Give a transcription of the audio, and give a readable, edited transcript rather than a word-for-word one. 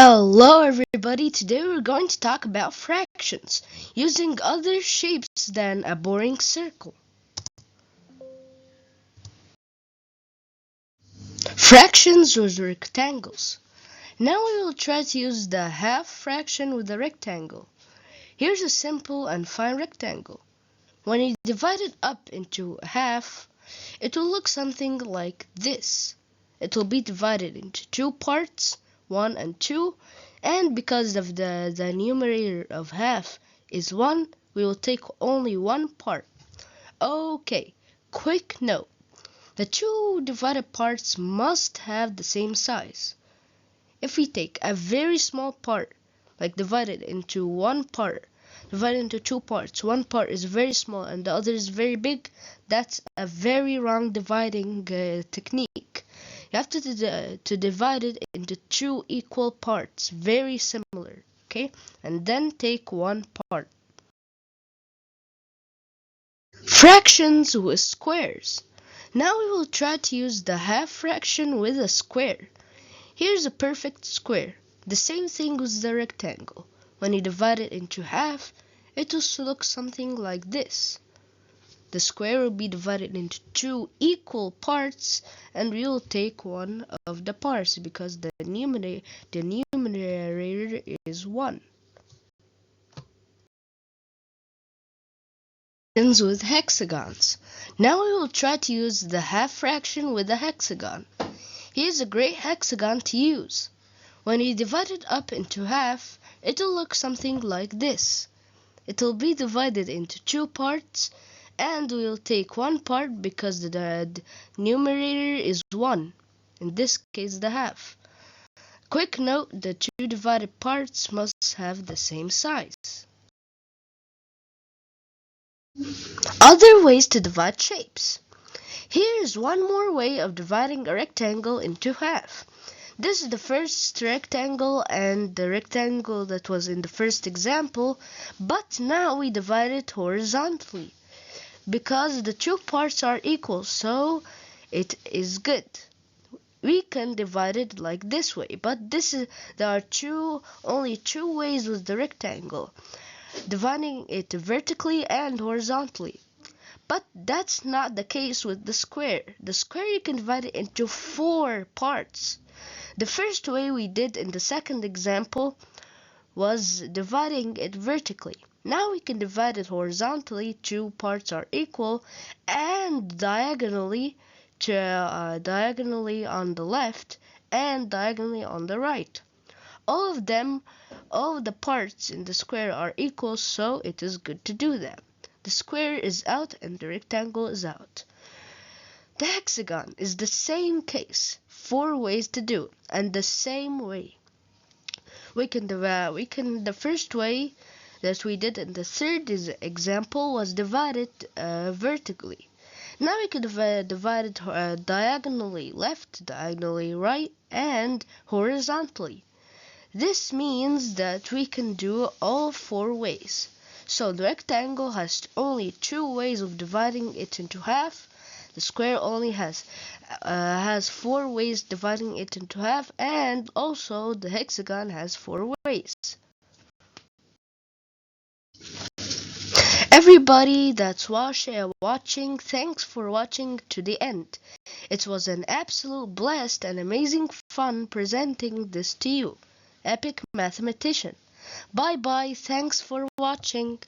Hello everybody, today we're going to talk about fractions, using other shapes than a boring circle. Fractions with rectangles. Now we will try to use the half fraction with a rectangle. Here's a simple and fine rectangle. When you divide it up into half, it will look something like this. It will be divided into two parts, 1 and 2, and because of the numerator of half is 1, we will take only one part. Okay, quick note. The two divided parts must have the same size. If we take a very small part, like divided into two parts, one part is very small and the other is very big, that's a very wrong dividing technique. You have to divide it into two equal parts, very similar, okay? And then take one part. Fractions with squares. Now we will try to use the half fraction with a square. Here's a perfect square. The same thing with the rectangle. When you divide it into half, it will look something like this. The square will be divided into two equal parts, and we will take one of the parts because the numerator is 1. With hexagons. Now we will try to use the half fraction with a hexagon. Here's a great hexagon to use. When you divide it up into half, it will look something like this. It will be divided into two parts, and we'll take one part because the numerator is 1, in this case the half. Quick note, the two divided parts must have the same size. Other ways to divide shapes. Here is one more way of dividing a rectangle into half. This is the first rectangle and the rectangle that was in the first example, but now we divide it horizontally because the two parts are equal, so it is good. We can divide it like this way, but there are only two ways with the rectangle, dividing it vertically and horizontally. But that's not the case with the square. The square you can divide it into 4 parts. The first way we did in the second example was dividing it vertically. Now we can divide it horizontally. 2 parts are equal, and diagonally on the left and diagonally on the right. All of the parts in the square are equal, so it is good to do that. The square is out and the rectangle is out. The hexagon is the same case. 4 ways to do it, and the same way. The first way that we did in the third example was divided vertically. Now we can divide it diagonally left, diagonally right, and horizontally. This means that we can do all 4 ways. So the rectangle has only 2 ways of dividing it into half. The square only has 4 ways dividing it into half, and also the hexagon has 4 ways. Everybody that's watching, thanks for watching to the end. It was an absolute blast and amazing fun presenting this to you, Epic Mathematician. Bye bye, thanks for watching.